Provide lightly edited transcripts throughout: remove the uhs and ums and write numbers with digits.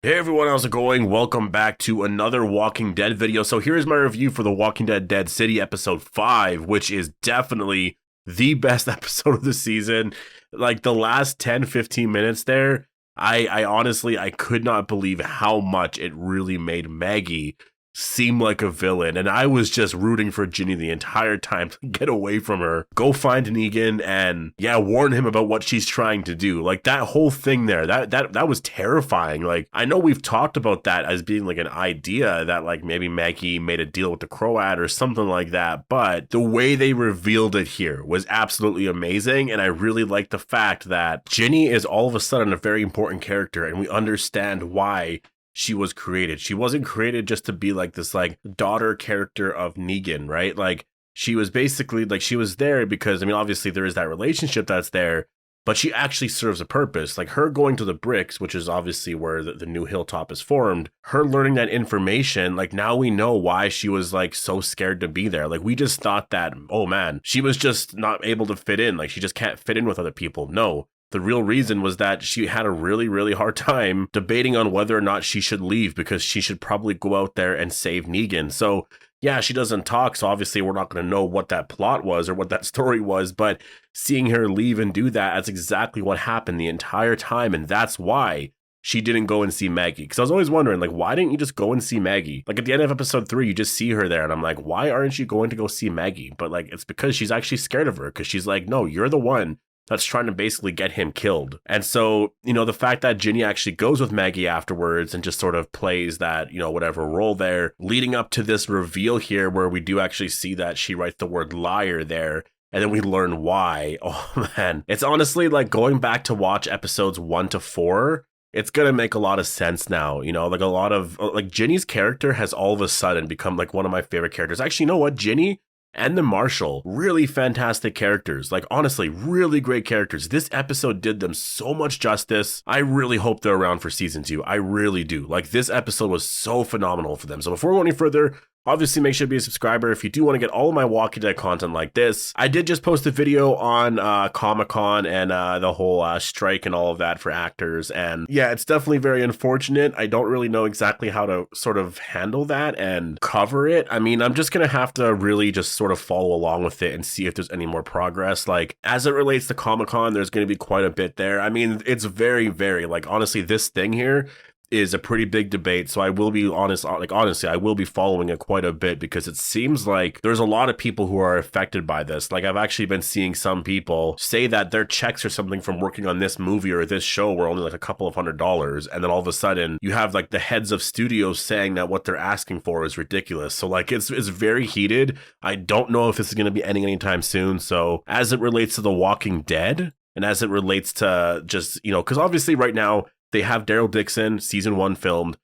Hey everyone, how's it going? Welcome back to another Walking Dead video. So here's my review for The Walking Dead Dead City episode 5, which is definitely the best episode of the season. Like the last 10-15 minutes there, I honestly I could not believe how much it really made Maggie seem like a villain, and I was just rooting for Ginny the entire time to get away from her, go find Negan, and yeah, warn him about what she's trying to do. Like that whole thing there, that was terrifying. Like I know we've talked about that as being like an idea that like maybe Maggie made a deal with the Croat or something like that, but the way they revealed it here was absolutely amazing, and I really like the fact that Ginny is all of a sudden a very important character, and we understand why she was created. She wasn't created just to be like this like daughter character of Negan, right? Like she was basically like she was there because I mean obviously there is that relationship that's there, but she actually serves a purpose. Like her going to the bricks, which is obviously where the new hilltop is formed, her learning that information, like now we know why she was like so scared to be there. Like we just thought that, oh man, she was just not able to fit in. Like she just can't fit in with other people. No, the real reason was that she had a really, really hard time debating on whether or not she should leave because she should probably go out there and save Negan. So yeah, she doesn't talk, so obviously we're not going to know what that plot was or what that story was, but seeing her leave and do that, that's exactly what happened the entire time, and that's why she didn't go and see Maggie. Because I was always wondering, like, why didn't you just go and see Maggie? Like, at the end of episode 3, you just see her there, and I'm like, why aren't you going to go see Maggie? But, like, it's because she's actually scared of her, because she's like, no, you're the one that's trying to basically get him killed. And so, you know, the fact that Ginny actually goes with Maggie afterwards and just sort of plays that, you know, whatever role there, leading up to this reveal here where we do actually see that she writes the word liar there. And then we learn why. Oh man, it's honestly like going back to watch episodes 1 to 4. It's gonna make a lot of sense now, you know, like a lot of like Ginny's character has all of a sudden become like one of my favorite characters. Actually, you know what? Ginny and the Marshal, really fantastic characters. Like, honestly, really great characters. This episode did them so much justice. I really hope they're around for season 2. I really do. Like, this episode was so phenomenal for them. So before we go any further, obviously make sure to be a subscriber if you do want to get all of my Walking Dead content like this. I did just post a video on Comic-Con and the whole strike and all of that for actors. And yeah, it's definitely very unfortunate. I don't really know exactly how to sort of handle that and cover it. I mean, I'm just going to have to really just sort of follow along with it and see if there's any more progress. Like, as it relates to Comic-Con, there's going to be quite a bit there. I mean, it's very, very, like, honestly, this thing here is a pretty big debate, so I will be honest, like honestly, I will be following it quite a bit because it seems like there's a lot of people who are affected by this. Like I've actually been seeing some people say that their checks or something from working on this movie or this show were only like a couple of $100s, and then all of a sudden you have like the heads of studios saying that what they're asking for is ridiculous. So like it's very heated. I don't know if this is going to be ending anytime soon. So as it relates to The Walking Dead and as it relates to just, you know, because obviously right now they have Daryl Dixon, season 1 filmed.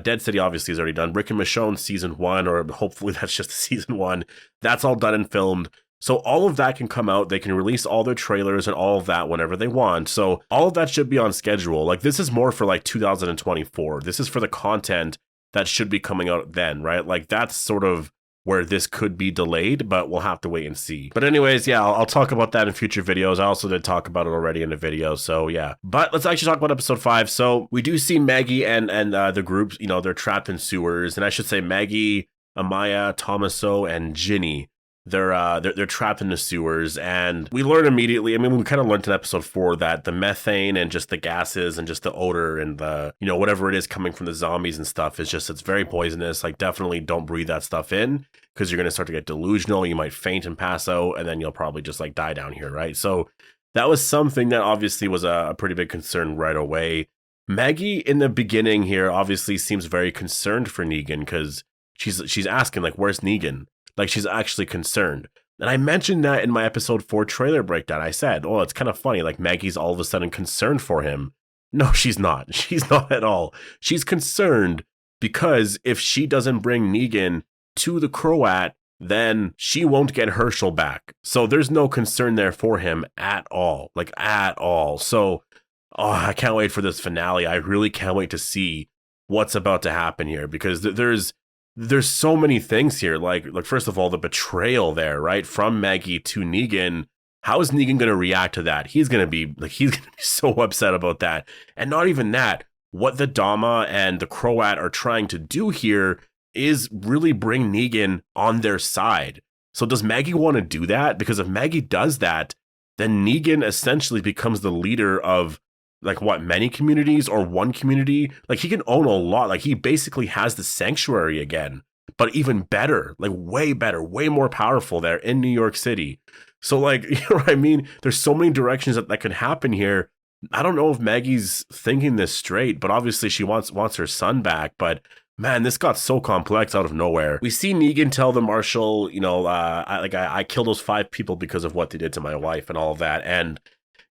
Dead City obviously is already done. Rick and Michonne, season 1, or hopefully that's just season 1. That's all done and filmed. So all of that can come out. They can release all their trailers and all of that whenever they want. So all of that should be on schedule. Like this is more for like 2024. This is for the content that should be coming out then, right? Like that's sort of where this could be delayed, but we'll have to wait and see. But anyways, yeah, I'll talk about that in future videos. I also did talk about it already in a video, so yeah. But let's actually talk about episode 5. So we do see Maggie and the group, you know, they're trapped in sewers, and I should say Maggie, Amaya, Tommaso, and Ginny. They're trapped in the sewers, and we learn immediately. I mean, we kind of learned in episode 4 that the methane and just the gases and just the odor and the, you know, whatever it is coming from the zombies and stuff is just, it's very poisonous. Like definitely don't breathe that stuff in because you're going to start to get delusional. You might faint and pass out, and then you'll probably just like die down here, right? So that was something that obviously was a pretty big concern right away. Maggie in the beginning here obviously seems very concerned for Negan because she's asking like, where's Negan? Like she's actually concerned. And I mentioned that in my episode 4 trailer breakdown. I said, oh, it's kind of funny. Like Maggie's all of a sudden concerned for him. No, she's not. She's not at all. She's concerned because if she doesn't bring Negan to the Croat, then she won't get Herschel back. So there's no concern there for him at all. Like at all. So, oh, I can't wait for this finale. I really can't wait to see what's about to happen here because there's so many things here. Like first of all, the betrayal there, right? From Maggie to Negan. How is Negan going to react to that? He's going to be so upset about that. And not even that. what the Dama and the Croat are trying to do here is really bring Negan on their side. So does Maggie want to do that? Because if Maggie does that, then Negan essentially becomes the leader of like what, many communities or one community? Like he can own a lot. Like he basically has the sanctuary again, but even better, like way better, way more powerful there in New York City. So like, you know what I mean? There's so many directions that could happen here. I don't know if Maggie's thinking this straight, but obviously she wants her son back. But man, this got so complex out of nowhere. We see Negan tell the marshal, you know, I killed those 5 people because of what they did to my wife and all of that. And,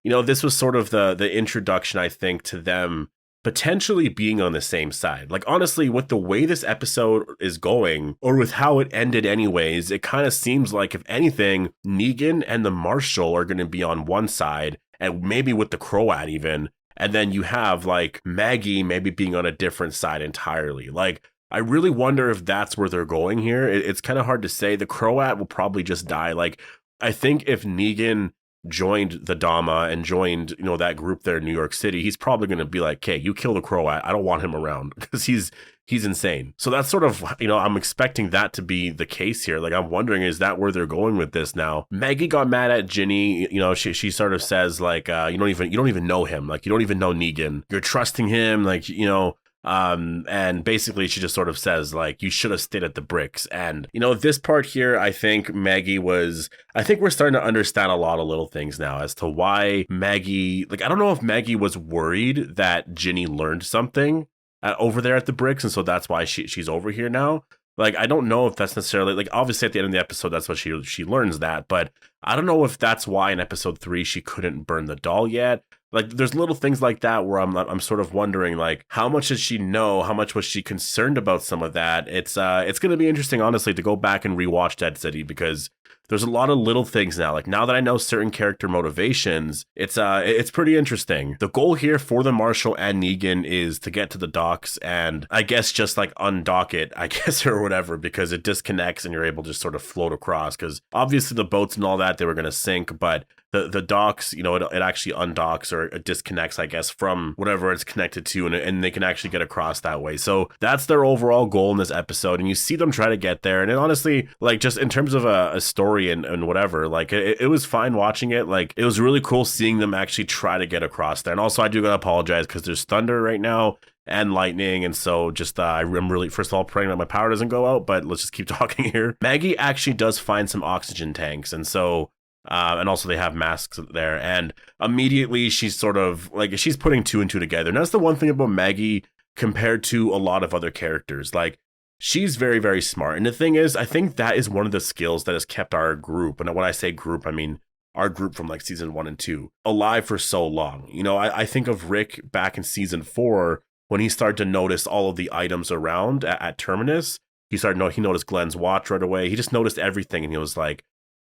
you know, this was sort of the introduction, I think, to them potentially being on the same side. Like, honestly, with the way this episode is going, or with how it ended anyways, it kind of seems like, if anything, Negan and the marshal are going to be on one side, and maybe with the Croat even. And then you have like Maggie maybe being on a different side entirely. Like, I really wonder if that's where they're going here. It's kind of hard to say. The Croat will probably just die. Like, I think if Negan joined the Dama and joined, you know, that group there in New York City, he's probably going to be like, okay, you kill the Croat. I don't want him around because he's insane. So that's sort of, you know, I'm expecting that to be the case here. Like, I'm wondering, is that where they're going with this now? Maggie got mad at Ginny. You know, she sort of says like, you don't even know him. Like, you don't even know Negan. You're trusting him. Like, you know, and basically she just sort of says like, you should have stayed at the bricks. And, you know, this part here, I think we're starting to understand a lot of little things now as to why Maggie, like, I don't know if Maggie was worried that Ginny learned something over there at the bricks, and so that's why she's over here now. Like, I don't know if that's necessarily, like, obviously at the end of the episode, that's what she learns that, but I don't know if that's why in episode 3 she couldn't burn the doll yet. Like, there's little things like that where I'm sort of wondering, like, how much did she know? How much was she concerned about some of that? It's going to be interesting, honestly, to go back and rewatch Dead City, because there's a lot of little things now. Like, now that I know certain character motivations, it's pretty interesting. The goal here for the Marshal and Negan is to get to the docks and I guess just like undock it, I guess, or whatever, because it disconnects and you're able to just sort of float across. Because obviously the boats and all that, they were going to sink, but the docks, you know, it actually undocks or it disconnects, I guess, from whatever it's connected to, and they can actually get across that way. So that's their overall goal in this episode, and you see them try to get there. And it honestly, like, just in terms of a story and whatever, like, it was fine watching it. Like, it was really cool seeing them actually try to get across there. And also, I do gotta apologize because there's thunder right now and lightning, and so just I'm really, first of all, praying that my power doesn't go out, but let's just keep talking here. Maggie actually does find some oxygen tanks, and so and also they have masks there, and immediately she's sort of like, she's putting 2 and 2 together. And that's the one thing about Maggie compared to a lot of other characters. Like, she's very, very smart. And the thing is, I think that is one of the skills that has kept our group, and when I say group, I mean our group from like season 1 and 2, alive for so long. You know, I think of Rick back in season 4 when he started to notice all of the items around at Terminus. He noticed Glenn's watch right away. He just noticed everything, and he was like,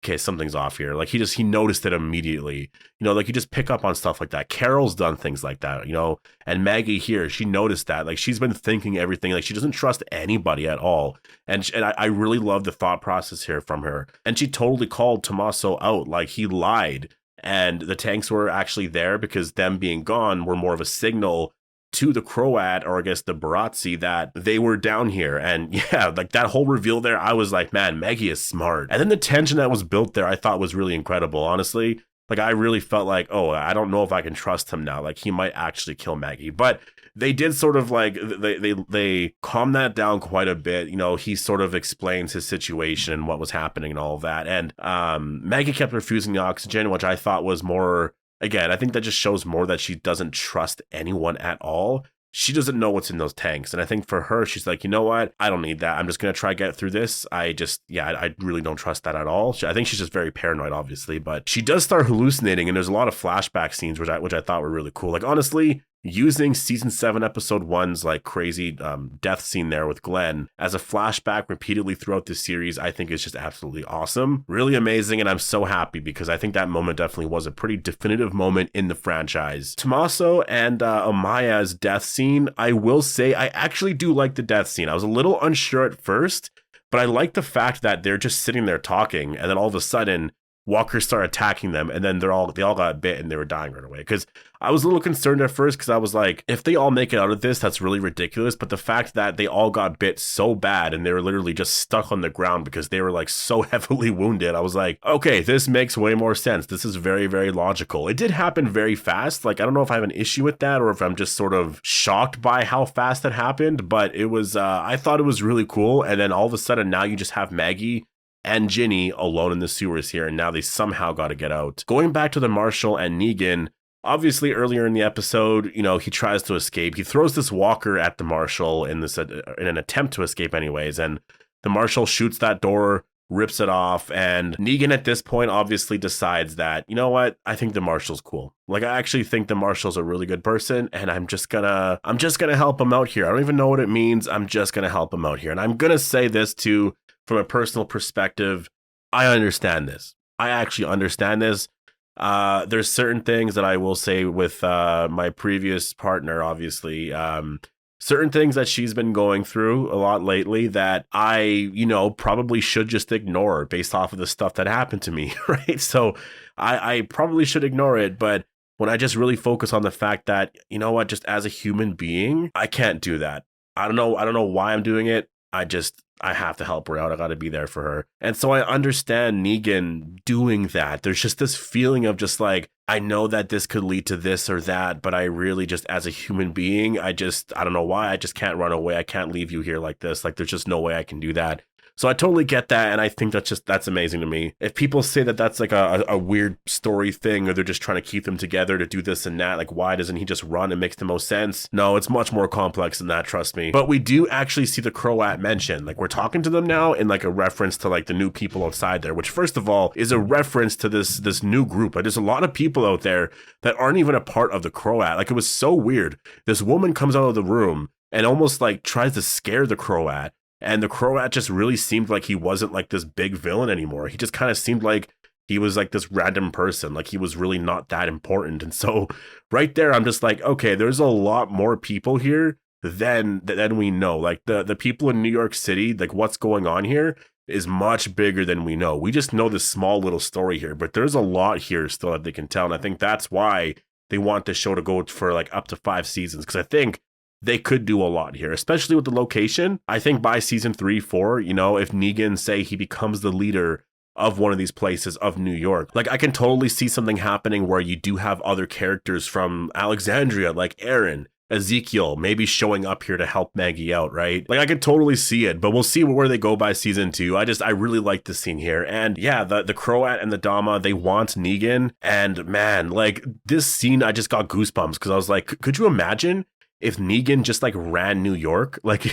okay, something's off here. Like, he noticed it immediately. You know, like, you just pick up on stuff like that. Carol's done things like that, you know, and Maggie here, she noticed that. Like, she's been thinking everything. Like, she doesn't trust anybody at all. And I really love the thought process here from her. And she totally called Tommaso out. Like, he lied. And the tanks were actually there because them being gone were more of a signal to the Croat, or I guess the Barazzi, that they were down here. And yeah, like, that whole reveal there, I was like, man, Maggie is smart. And then the tension that was built there, I thought was really incredible, honestly. Like, I really felt like, oh, I don't know if I can trust him now. Like, he might actually kill Maggie. But they did sort of like, they calm that down quite a bit. You know, he sort of explains his situation and what was happening and all of that. And Maggie kept refusing the oxygen, which I thought was more, again, I think that just shows more that she doesn't trust anyone at all. She doesn't know what's in those tanks. And I think for her, she's like, you know what? I don't need that. I'm just going to try to get through this. I really don't trust that at all. I think she's just very paranoid, obviously. But she does start hallucinating. And there's a lot of flashback scenes, which I thought were really cool. Like, honestly, using season 7 episode 1's like crazy death scene there with Glenn as a flashback repeatedly throughout this series, I think is just absolutely awesome, really amazing. And I'm so happy because I think that moment definitely was a pretty definitive moment in the franchise. Tommaso and Amaya's death scene, I will say I actually do like the death scene. I was a little unsure at first, but I like the fact that they're just sitting there talking, and then all of a sudden walkers start attacking them, and then they all got bit and they were dying right away. Because I was a little concerned at first, because I was like, if they all make it out of this, that's really ridiculous. But the fact that they all got bit so bad and they were literally just stuck on the ground because they were like so heavily wounded, I was like, okay, this makes way more sense. This is very, very logical. It did happen very fast. Like, I don't know if I have an issue with that or if I'm just sort of shocked by how fast it happened, but it was, I thought it was really cool. And then all of a sudden now you just have Maggie and Ginny alone in the sewers here, and now they somehow got to get out. Going back to the Marshal and Negan, obviously earlier in the episode, you know, he tries to escape. He throws this walker at the Marshal in an attempt to escape anyways, and the Marshal shoots that door, rips it off, and Negan at this point obviously decides that, you know what, I think the Marshal's cool. Like, I actually think the Marshal's a really good person, and I'm just gonna help him out here. I don't even know what it means. I'm just gonna help him out here. And I'm gonna say this too, from a personal perspective, I understand this. I actually understand this. There's certain things that I will say with my previous partner, obviously, certain things that she's been going through a lot lately that I, you know, probably should just ignore based off of the stuff that happened to me, right? So I probably should ignore it, but when I just really focus on the fact that, you know what, just as a human being, I can't do that. I don't know why I'm doing it. I have to help her out. I got to be there for her. And so I understand Negan doing that. There's just this feeling of just like, I know that this could lead to this or that, but I really just, as a human being, I don't know why. I just can't run away. I can't leave you here like this. Like, there's just no way I can do that. So I totally get that, and I think that's amazing to me. If people say that that's like a weird story thing, or they're just trying to keep them together to do this and that, like, why doesn't he just run? It makes the most sense. No, it's much more complex than that, trust me. But we do actually see the Croat mentioned. Like, we're talking to them now in like a reference to like the new people outside there, which first of all is a reference to this new group. Like, there's a lot of people out there that aren't even a part of the Croat. Like, it was so weird. This woman comes out of the room and almost like tries to scare the Croat. And the Croat just really seemed like he wasn't like this big villain anymore. He just kind of seemed like he was like this random person, like he was really not that important. And so right there, I'm just like, okay, there's a lot more people here than we know. Like the people in New York City, like what's going on here is much bigger than we know. We just know this small little story here, but there's a lot here still that they can tell. And I think that's why they want the show to go for like up to 5 seasons. Because I think they could do a lot here, especially with the location. I think by season 3, 4, you know, if Negan, say he becomes the leader of one of these places of New York, like I can totally see something happening where you do have other characters from Alexandria, like Aaron, Ezekiel, maybe showing up here to help Maggie out, right? Like I could totally see it, but we'll see where they go by season 2. I really like the scene here. And yeah, the Croat and the Dama, they want Negan. And man, like this scene, I just got goosebumps because I was like, could you imagine if Negan just like ran New York? Like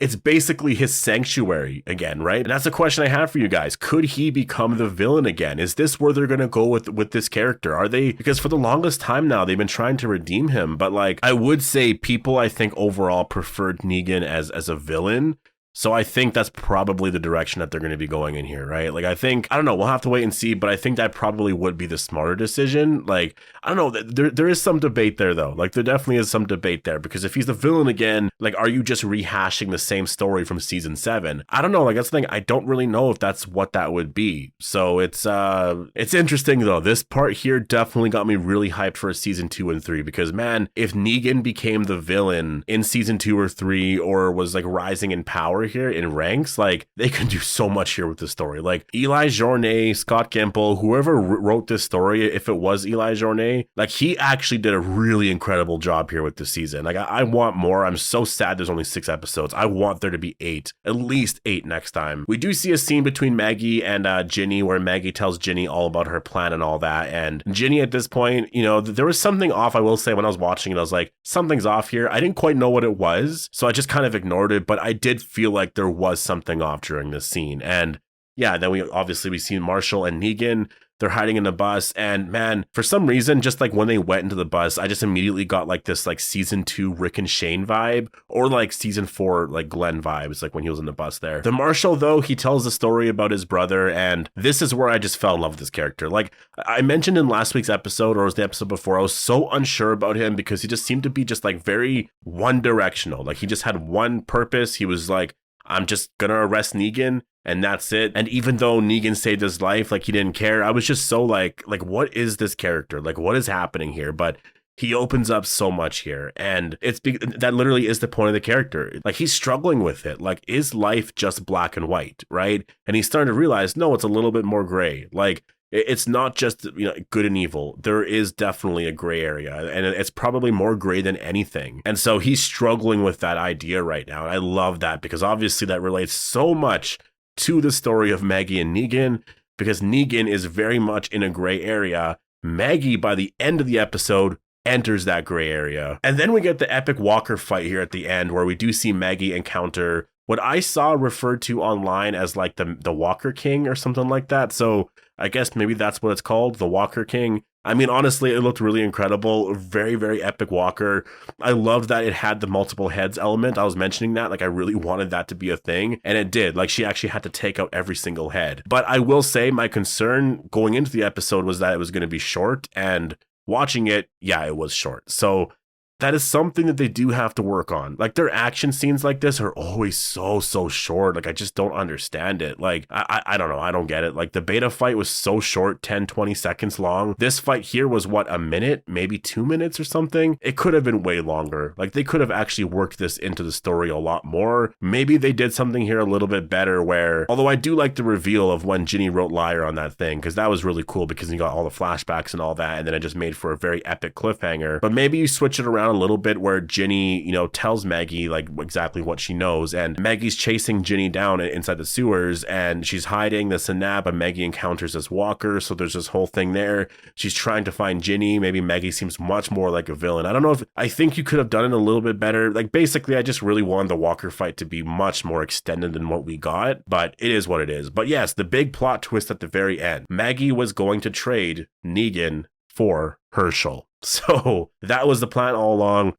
it's basically his sanctuary again, right? And that's the question I have for you guys. Could he become the villain again? Is this where they're going to go with this character? Are they, because for the longest time now, they've been trying to redeem him, but like, I would say people, I think overall preferred Negan as a villain. So I think that's probably the direction that they're going to be going in here, right? Like, I think, I don't know, we'll have to wait and see, but I think that probably would be the smarter decision. Like, I don't know, there is some debate there, though. Like, there definitely is some debate there, because if he's the villain again, like, are you just rehashing the same story from season 7? I don't know, like, that's the thing, I don't really know if that's what that would be. So it's interesting, though. This part here definitely got me really hyped for a season 2 and 3, because, man, if Negan became the villain in season 2 or 3, or was, like, rising in power here in ranks, like they can do so much here with the story. Like Eli Journet, Scott Gimple, whoever wrote this story, if it was Eli Journet, like he actually did a really incredible job here with this season. Like I want more. I'm so sad there's only 6 episodes. I want there to be 8, at least 8 next time. We do see a scene between Maggie and Ginny where Maggie tells Ginny all about her plan and all that. And Ginny at this point, you know, there was something off. I will say, when I was watching it, I was like, something's off here. I didn't quite know what it was, so I just kind of ignored it, but I did feel like there was something off during this scene. And yeah, then we see Marshall and Negan, they're hiding in the bus, and man, for some reason, just like when they went into the bus, I just immediately got like this like season 2 Rick and Shane vibe, or like season 4 like Glenn vibes, like when he was in the bus there. The Marshall, though, he tells the story about his brother, and this is where I just fell in love with this character. Like I mentioned in last week's episode, or was the episode before, I was so unsure about him because he just seemed to be just like very one directional. Like he just had one purpose. He was like, I'm just gonna arrest Negan, and that's it. And even though Negan saved his life, like he didn't care. I was just so like what is this character? Like what is happening here? But he opens up so much here, and that literally is the point of the character. Like he's struggling with it. Like, is life just black and white, right? And he's starting to realize, no, it's a little bit more gray. Like it's not just, you know, good and evil. There is definitely a gray area, and it's probably more gray than anything. And so he's struggling with that idea right now. And I love that because obviously that relates so much to the story of Maggie and Negan, because Negan is very much in a gray area. Maggie, by the end of the episode, enters that gray area. And then we get the epic Walker fight here at the end, where we do see Maggie encounter what I saw referred to online as like the Walker King or something like that. So I guess maybe that's what it's called, the Walker King. I mean, honestly, it looked really incredible. Very, very epic walker. I loved that it had the multiple heads element. I was mentioning that. Like, I really wanted that to be a thing. And it did. Like, she actually had to take out every single head. But I will say my concern going into the episode was that it was going to be short. And watching it, yeah, it was short. So that is something that they do have to work on. Like, their action scenes like this are always so short. Like, I just don't understand it. Like, I don't know. I don't get it. Like, the beta fight was so short, 10, 20 seconds long. This fight here was, what, a minute? Maybe 2 minutes or something? It could have been way longer. Like, they could have actually worked this into the story a lot more. Maybe they did something here a little bit better where, although I do like the reveal of when Ginny wrote Liar on that thing, because that was really cool because you got all the flashbacks and all that, and then it just made for a very epic cliffhanger. But maybe you switch it around a little bit where Ginny, you know, tells Maggie like exactly what she knows, and Maggie's chasing Ginny down inside the sewers, and she's hiding this and that, but Maggie encounters this walker, so there's this whole thing there. She's trying to find Ginny. Maybe Maggie seems much more like a villain. I don't know, if I think you could have done it a little bit better. Like, basically, I just really wanted the walker fight to be much more extended than what we got, but it is what it is. But yes, the big plot twist at the very end. Maggie was going to trade Negan for Herschel. So that was the plan all along.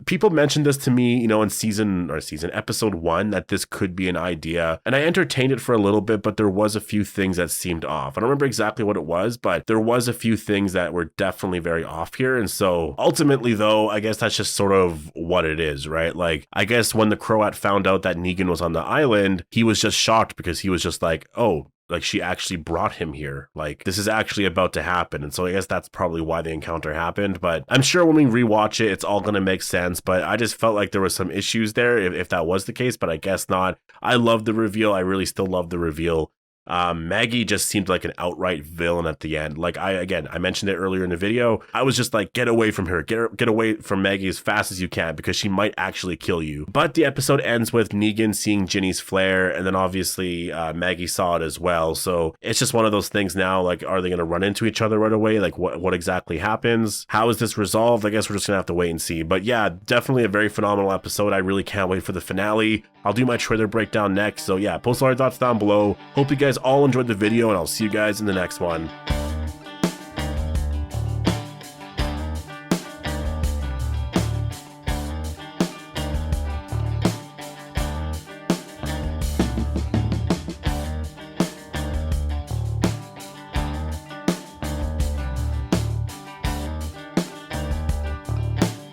People mentioned this to me, you know, in episode 1, that this could be an idea, and I entertained it for a little bit, but there was a few things that seemed off. I don't remember exactly what it was, but there was a few things that were definitely very off here. And so ultimately, though, I guess that's just sort of what it is, right? Like, I guess when the Croat found out that Negan was on the island, he was just shocked because he was just like, oh, like, she actually brought him here. Like, this is actually about to happen. And so I guess that's probably why the encounter happened. But I'm sure when we rewatch it, it's all going to make sense. But I just felt like there was some issues there if that was the case, but I guess not. I love the reveal. I really still love the reveal. Maggie just seemed like an outright villain at the end. Like, I mentioned it earlier in the video. I was just like, get away from her, get away from Maggie as fast as you can, because she might actually kill you. But the episode ends with Negan seeing Ginny's flare, and then obviously Maggie saw it as well. So it's just one of those things now. Like, are they going to run into each other right away? Like, what exactly happens? How is this resolved? I guess we're just gonna have to wait and see. But yeah, definitely a very phenomenal episode. I really can't wait for the finale. I'll do my trailer breakdown next. So yeah, post all your thoughts down below. Hope you guys all enjoyed the video, and I'll see you guys in the next one.